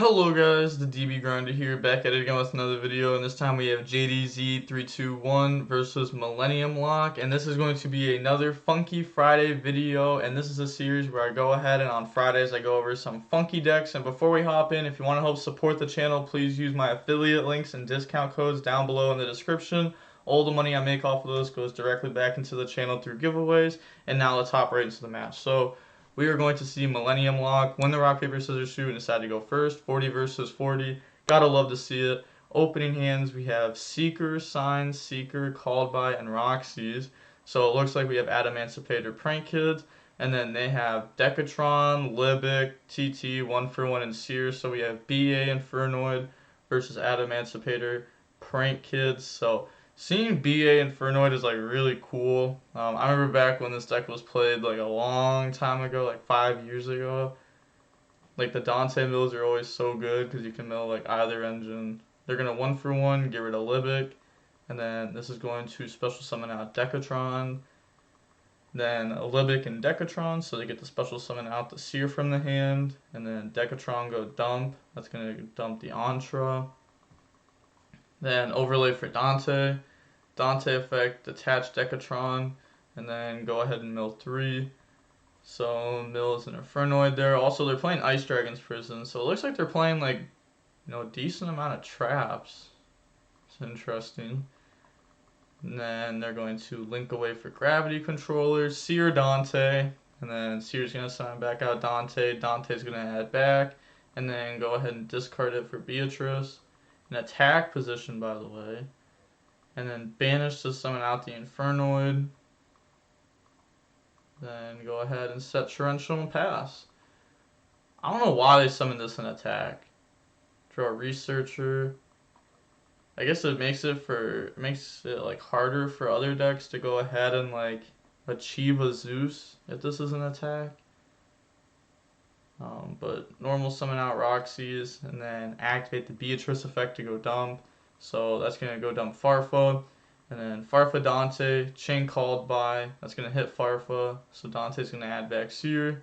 Hello guys, the DB Grinder here, back at it again with another video, and this time we have JDZ321 versus Millennium Lock, and this is going to be another Funky Friday video, and this is a series where I go ahead and on Fridays I go over some funky decks. And before we hop in, if you want to help support the channel, please use my affiliate links and discount codes down below in the description. All the money I make off of those goes directly back into the channel through giveaways. And now let's hop right into the match. So we are going to see Millennium Lock win the rock, paper, scissors, shoot, and decide to go first. 40 versus 40. Gotta love to see it. Opening hands, we have Seeker, Sign, Seeker, Called By, and Roxy's. So it looks like we have Adamancipator, Prank Kids. And then they have Decatron, Libic, TT, 1-for-1, and Sears. So we have BA, Infernoid versus Adamancipator, Prank Kids. So seeing BA Infernoid is like really cool. I remember back when this deck was played like a long time ago, like 5 years ago. Like the Dante mills are always so good because you can mill like either engine. They're gonna 1-for-1, get rid of Libic, and then this is going to special summon out Decatron. Then Libic and Decatron, so they get to special summon out the Seer from the hand, and then Decatron go dump. That's gonna dump the Entra. Then overlay for Dante. Dante effect, detach Decatron, and then go ahead and mill 3. So mills an Infernoid there. Also, they're playing Ice Dragon's Prison, so it looks like they're playing like, a decent amount of traps. It's interesting. And then they're going to link away for Gravity Controller, Seer Dante, and then Seer's gonna summon back out Dante. Dante's gonna add back, and then go ahead and discard it for Beatrice. An attack position, by the way. And then banish to summon out the Infernoid. Then go ahead and set Torrential and pass. I don't know why they summoned this in attack. Draw a Researcher. I guess it makes it like harder for other decks to go ahead and like achieve a Zeus if this is an attack. But normal summon out Roxy's and then activate the Beatrice effect to go dump. So that's going to go dump Farfa. And then Farfa Dante, Chain Called By. That's going to hit Farfa. So Dante's going to add back Seer.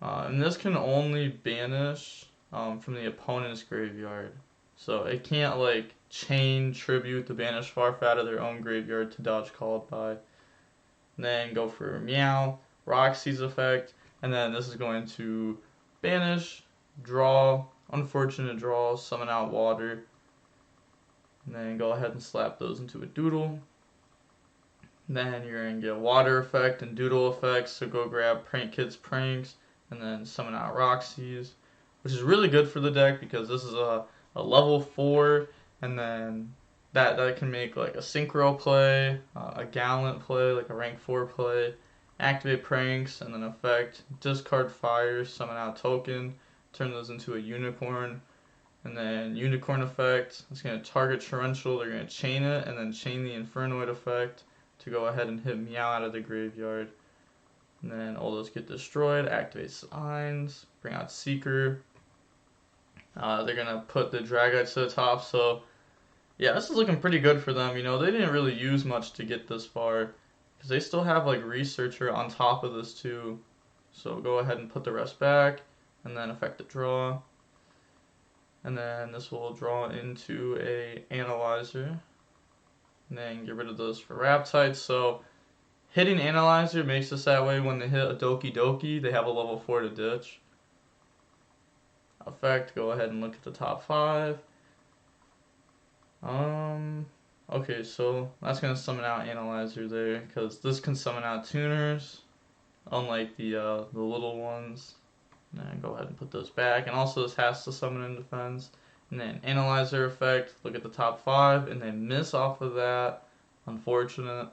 And this can only banish from the opponent's graveyard. So it can't like chain tribute the banish Farfa out of their own graveyard to dodge Called By. And then go for Meow, Roxy's effect. And then this is going to banish, draw, unfortunate draw, summon out water. And then go ahead and slap those into a doodle. Then you're going to get water effect and doodle effects. So go grab Prank Kids Pranks and then summon out Roxy's, which is really good for the deck because this is a level 4. And then that can make like a Synchro play, a Gallant play, like a rank 4 play. Activate Pranks and then effect, discard Fire, summon out Token, turn those into a Unicorn. And then Unicorn effect, it's going to target Torrential, they're going to chain it, and then chain the Infernoid effect to go ahead and hit Meow out of the graveyard. And then all those get destroyed, activate Signs, bring out Seeker. They're going to put the Dragites to the top, so yeah, this is looking pretty good for them. They didn't really use much to get this far, because they still have like Researcher on top of this too. So go ahead and put the rest back, and then effect the draw. And then this will draw into a Analyzer. And then get rid of those for Raptites. So hitting Analyzer makes this that way when they hit a Doki Doki, they have a level 4 to ditch. Effect, go ahead and look at the top 5. Okay, so that's going to summon out Analyzer there, because this can summon out Tuners, unlike the little ones. And then go ahead and put those back. And also this has to summon in defense. And then Analyzer effect, look at the top 5, and then miss off of that. Unfortunate.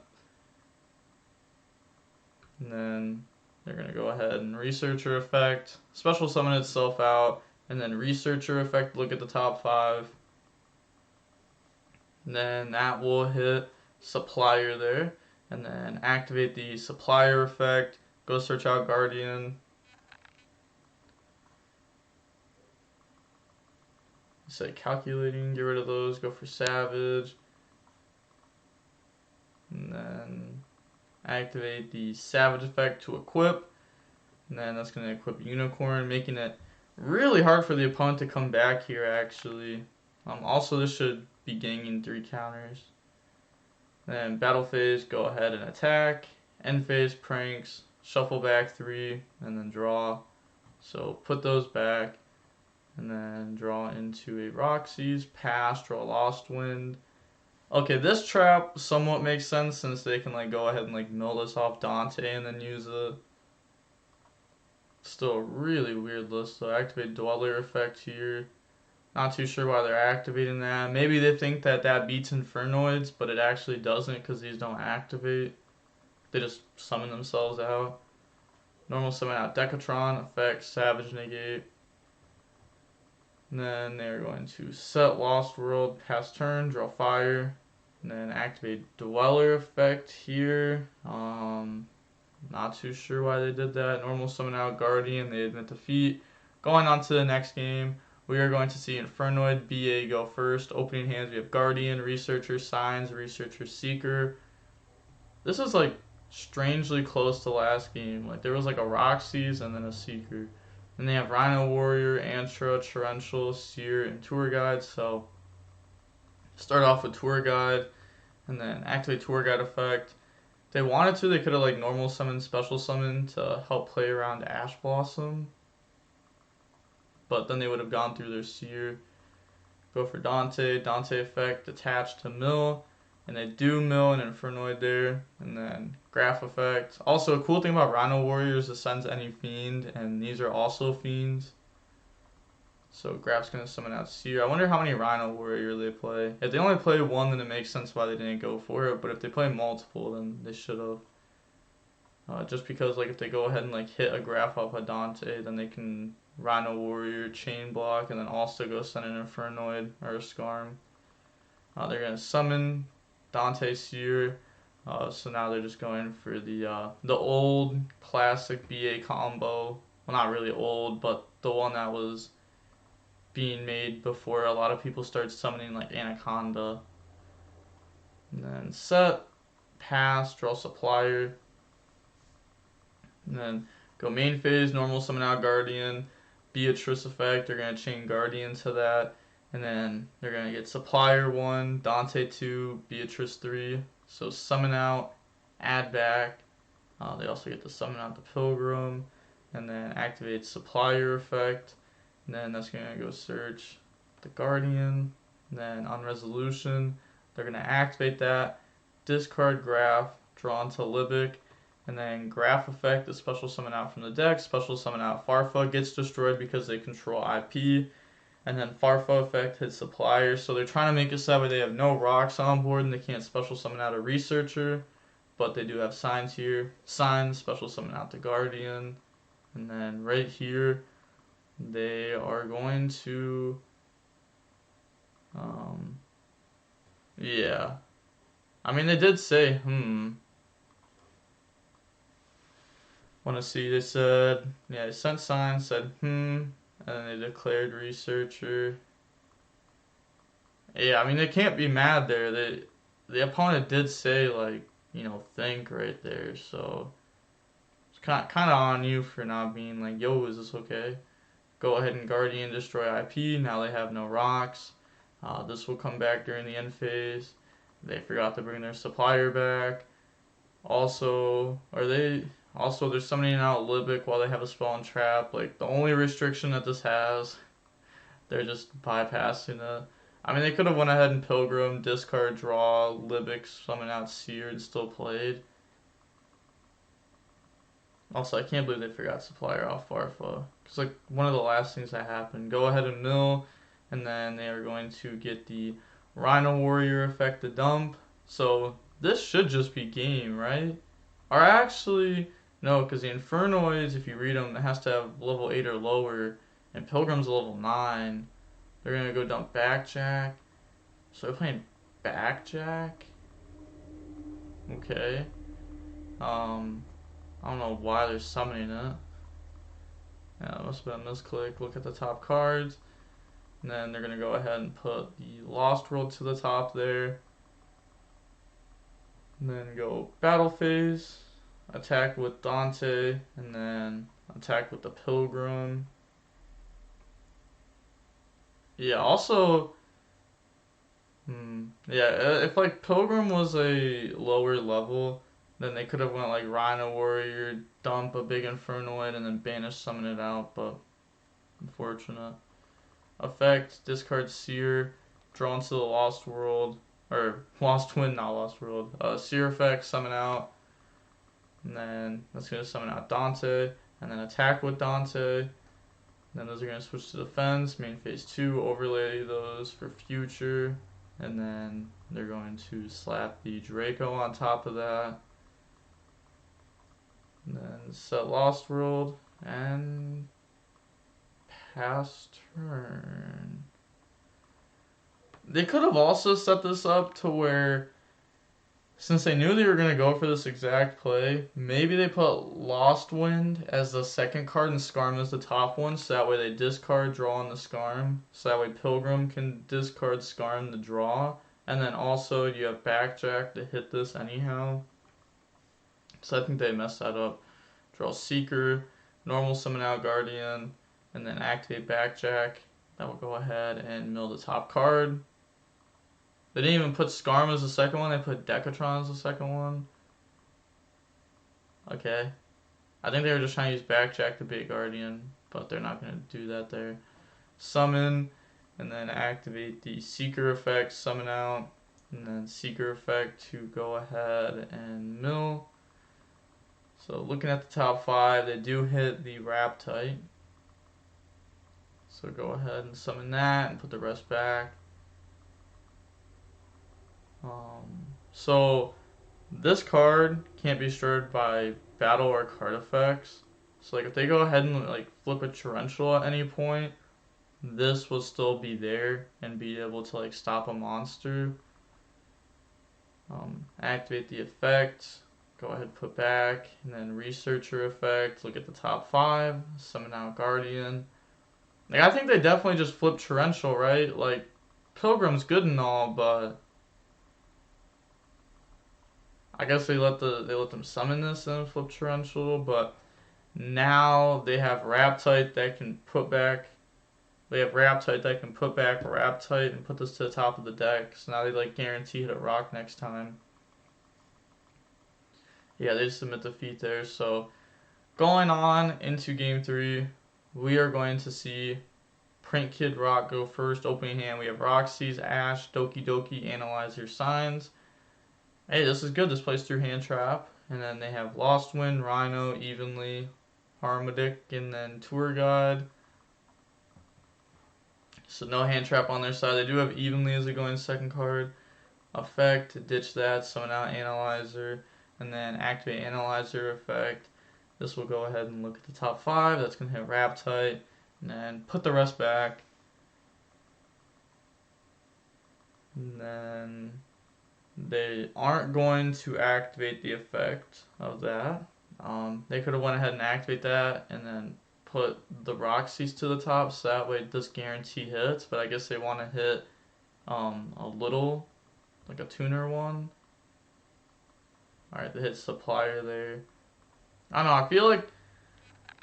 And then they're going to go ahead and Researcher effect, special summon itself out, and then Researcher effect, look at the top 5. And then that will hit Supplier there. And then activate the Supplier effect, go search out Guardian. Say calculating, get rid of those, go for Savage. And then activate the Savage effect to equip. And then that's going to equip Unicorn, making it Really hard for the opponent to come back here, actually. Also, this should be ganging 3 counters. Then battle phase, go ahead and attack. End phase, pranks. Shuffle back 3, and then draw. So put those back, and then draw into a Roxy's. Pass, draw Lost Wind. Okay, this trap somewhat makes sense since they can like go ahead and like mill this off Dante and then use it. Still a really weird list. So activate Dweller effect here. Not too sure why they're activating that. Maybe they think that that beats Infernoids, but it actually doesn't because these don't activate. They just summon themselves out. Normal summon out Decatron, effect, Savage Negate. And then they're going to set Lost World, pass turn, draw fire. And then activate Dweller effect here. Not too sure why they did that. Normal summon out Guardian, they admit defeat. Going on to the next game, we are going to see Infernoid BA go first. Opening hands, we have Guardian, Researcher, Signs, Researcher, Seeker. This is like strangely close to last game. Like there was like a Roxy's and then a Seeker. And they have Rhino Warrior, Antra, Torrential, Seer, and Tour Guide. So start off with Tour Guide and then activate Tour Guide effect. If they wanted to, they could have like normal summon, special summon to help play around Ash Blossom. But then they would have gone through their Seer. Go for Dante effect, attach to mill. And they do mill an Infernoid there. And then Graph effect. Also, a cool thing about Rhino Warriors is it sends any Fiend. And these are also Fiends. So Graph's going to summon out Seer. I wonder how many Rhino Warrior they play. If they only play one, then it makes sense why they didn't go for it. But if they play multiple, then they should have. Just because like if they go ahead and like hit a Graph off a Dante, then they can Rhino Warrior, Chain Block, and then also go send an Infernoid or a Skarm. They're going to summon Dante Seer. So now they're just going for the old classic BA combo. Well, not really old, but the one that was being made before a lot of people started summoning like Anaconda. And then set, pass, draw Supplier. And then go main phase, normal summon out Guardian, Beatrice effect, they're going to chain Guardian to that. And then they're going to get Supplier 1, Dante 2, Beatrice 3. So summon out, add back. They also get to summon out the Pilgrim. And then activate Supplier effect. And then that's going to go search the Guardian. And then on resolution, they're going to activate that. Discard Graph, draw into Libic. And then Graph effect, the special summon out from the deck. Special summon out Farfa, gets destroyed because they control IP. And then Farfa effect hits Supplier. So they're trying to make it so where they have no rocks on board and they can't special summon out a Researcher. But they do have Signs here. Signs, special summon out the Guardian. And then right here, they are going to, yeah. I mean, they did say, want to see, they said, yeah, they sent Signs, said, and then they declared Researcher. Yeah, I mean, they can't be mad there. The opponent did say, like, you know, think right there, so it's kind of on you for not being like, yo, is this okay? Go ahead and Guardian, destroy IP. Now they have no rocks. This will come back during the end phase. They forgot to bring their Supplier back. Also, they're summoning out Libic while they have a spell and trap. Like, the only restriction that this has, they're just bypassing it. I mean, they could have went ahead and Pilgrim, discard, draw, Libic, summon out Seer, and still played. Also, I can't believe they forgot Supplier off Farfa. It's like one of the last things that happened. Go ahead and mill, and then they are going to get the Rhino Warrior effect to dump. So this should just be game, right? Or actually, no, because the Infernoids, if you read them, it has to have level 8 or lower, and Pilgrim's level 9. They're going to go dump Backjack. So they're playing Backjack? Okay. I don't know why they're summoning it. Yeah, it must have been a misclick. Look at the top cards. And then they're going to go ahead and put the Lost World to the top there. And then go battle phase. Attack with Dante. And then attack with the Pilgrim. Yeah, also, yeah, if like Pilgrim was a lower level, then they could have went like Rhino Warrior, dump a big Infernoid, and then banish summon it out, but unfortunate. Effect, discard Seer, draw into the Lost World, or Lost Wind, not Lost World. Seer effect, summon out, and then that's going to summon out Dante, and then attack with Dante. Then those are going to switch to defense, main phase 2, overlay those for future, and then they're going to slap the Draco on top of that. And then set Lost World, and pass turn. They could have also set this up to where, since they knew they were going to go for this exact play, maybe they put Lost Wind as the second card and Skarm as the top one, so that way they discard, draw on the Skarm, so that way Pilgrim can discard Skarm to draw, and then also you have Backjack to hit this anyhow. So I think they messed that up. Draw Seeker, normal summon out Guardian, and then activate Backjack. That will go ahead and mill the top card. They didn't even put Skarm as the second one, they put Decatron as the second one. Okay. I think they were just trying to use Backjack to bait Guardian, but they're not going to do that there. Summon, and then activate the Seeker effect, summon out, and then Seeker effect to go ahead and mill. So looking at the top 5, they do hit the Raptite. So go ahead and summon that and put the rest back. So this card can't be stirred by battle or card effects. So like if they go ahead and like flip a Tarantula at any point, this will still be there and be able to like stop a monster. Activate the effect, go ahead put back, and then researcher effect, look at the top 5, summon out Guardian. Like I think they definitely just flipped Torrential, right? Like Pilgrim's good and all, but I guess they let them summon this and flip Torrential, but now they have Raptite that can put back. They have Raptite that can put back Raptite and put this to the top of the deck. So now they like guarantee hit a rock next time. Yeah, they just submit defeat there. So going on into game 3, we are going to see Print Kid Rock go first. Opening hand, we have Roxy's, Ash, Doki Doki, Analyzer, Signs. Hey, this is good. This plays through Hand Trap. And then they have Lost Wind, Rhino, Evenly, Harmodic, and then Tour Guide. So no Hand Trap on their side. They do have Evenly as a going second card. Effect, ditch that, summon out Analyzer, and then activate Analyzer effect. This will go ahead and look at the top 5. That's going to hit Raptite, and then put the rest back. And then they aren't going to activate the effect of that. They could have went ahead and activate that and then put the Roxy's to the top, so that way this guarantee hits, but I guess they want to hit a little, like a tuner one. Alright, they hit Supplier there. I don't know, I feel like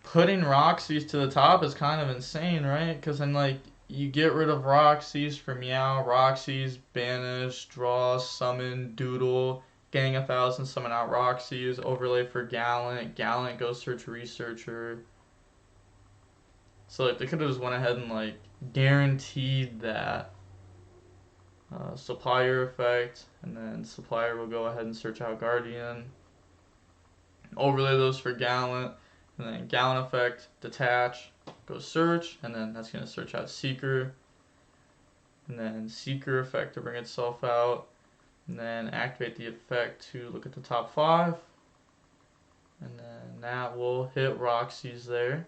putting Roxy's to the top is kind of insane, right? Because then like you get rid of Roxy's for Meow, Roxy's, banish, draw, summon, doodle, getting 1,000, summon out Roxy's, overlay for Gallant, Gallant goes search Researcher. So like they could have just went ahead and like guaranteed that Supplier effect, and then Supplier will go ahead and search out Guardian, overlay those for Gallant, and then Gallant effect, detach, go search, and then that's going to search out Seeker, and then Seeker effect to bring itself out, and then activate the effect to look at the top 5, and then that will hit Roxy's there.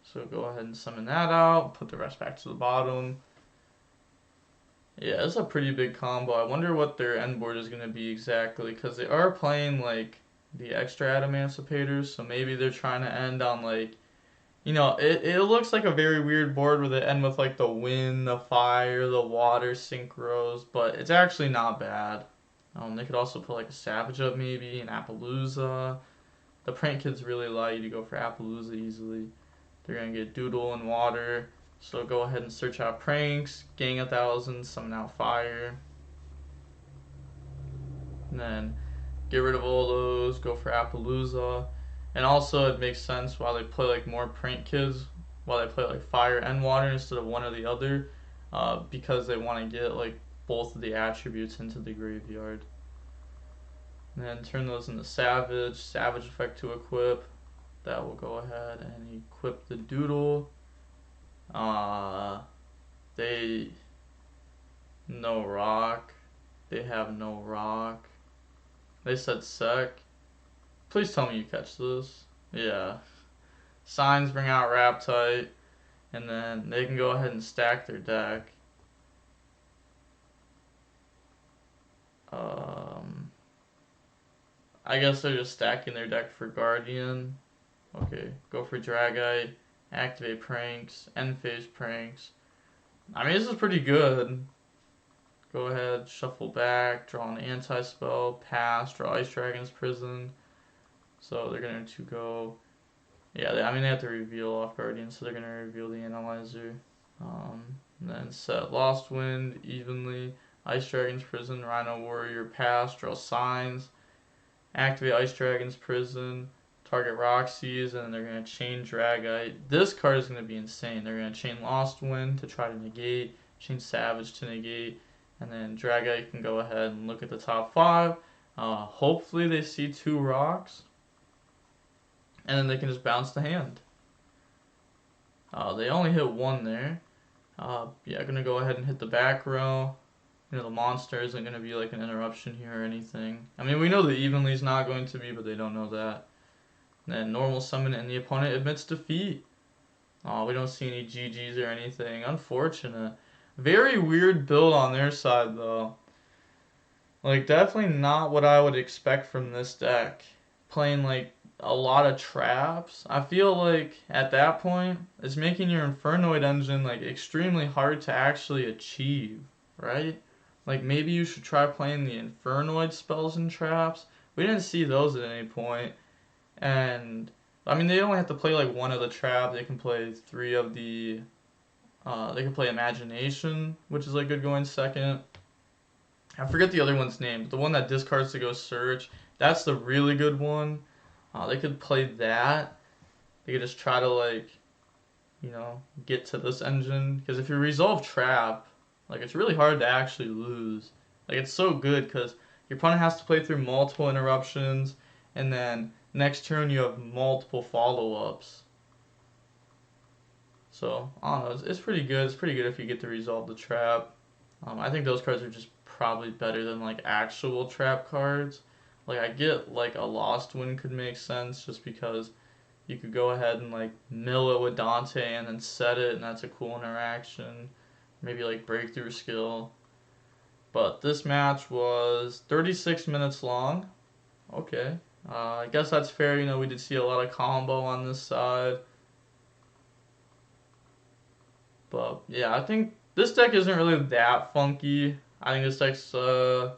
So go ahead and summon that out, put the rest back to the bottom. Yeah, it's a pretty big combo. I wonder what their end board is going to be exactly, because they are playing like the extra Adamancipators, so maybe they're trying to end on like, you know, it looks like a very weird board where they end with like the wind, the fire, the water synchros, but it's actually not bad. They could also put like a Savage up maybe, an Appaloosa. The Print Kids really allow you to go for Appaloosa easily. They're going to get Doodle and Water, So go ahead and search out pranks, gang 1,000, summon out fire. And then get rid of all those, go for Appaloosa. And also it makes sense why they play like more prank kids, why they play like fire and water instead of one or the other, because they want to get like both of the attributes into the graveyard. And then turn those into Savage effect to equip. That will go ahead and equip the Doodle. They no rock. They have no rock. They said sec. Please tell me you catch this. Yeah. Signs bring out Raptite, and then they can go ahead and stack their deck. I guess they're just stacking their deck for Guardian. Okay, go for Dragite, activate pranks, end phase pranks. I mean, this is pretty good. Go ahead, shuffle back, draw an anti-spell, pass, draw Ice Dragon's Prison. So they're going to go, yeah, they have to reveal off Guardian, so they're going to reveal the Analyzer. And then set Lost Wind evenly, Ice Dragon's Prison, Rhino Warrior, pass, draw Signs, activate Ice Dragon's Prison, target Roxy's, and then they're going to chain Dragite. This card is going to be insane. They're going to chain Lost Wind to try to negate, chain Savage to negate, and then Dragite can go ahead and look at the top 5. Hopefully they see 2 rocks, and then they can just bounce the hand. They only hit 1 there. Yeah, going to go ahead and hit the back row. You know, the monster isn't going to be like an interruption here or anything. I mean, we know the evenly is not going to be, but they don't know that. And then normal summon and the opponent admits defeat. We don't see any GGs or anything. Unfortunate. Very weird build on their side, though. Like, definitely not what I would expect from this deck. Playing, like, a lot of traps. I feel like, at that point, it's making your Infernoid engine, like, extremely hard to actually achieve, right? Like, maybe you should try playing the Infernoid spells and traps. We didn't see those at any point. And, I mean, they only have to play, like, 1 of the traps. They can play 3 of the... they can play Imagination, which is, like, good going second. I forget the other one's name, but the one that discards to go search, that's the really good one. They could play that. They could just try to, like, you know, get to this engine. Because if you resolve trap, like, it's really hard to actually lose. Like, it's so good because your opponent has to play through multiple interruptions, and then next turn you have multiple follow-ups. So, I don't know, it's pretty good. It's pretty good if you get to resolve the trap. I think those cards are just probably better than, like, actual trap cards. Like, I get, like, a Lost Wind could make sense just because you could go ahead and, like, mill it with Dante and then set it, and that's a cool interaction. Maybe, like, breakthrough skill. But this match was 36 minutes long. Okay. I guess that's fair. You know, we did see a lot of combo on this side. But, yeah, I think this deck isn't really that funky. I think this deck's, I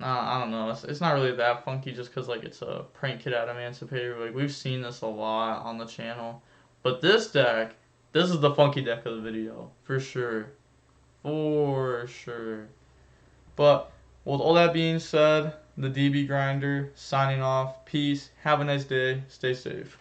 don't know. It's not really that funky just because, like, it's a prank kid Adamancipator. Like, we've seen this a lot on the channel. But this deck, this is the funky deck of the video. For sure. For sure. But, with all that being said, the DB Grinder signing off. Peace. Have a nice day. Stay safe.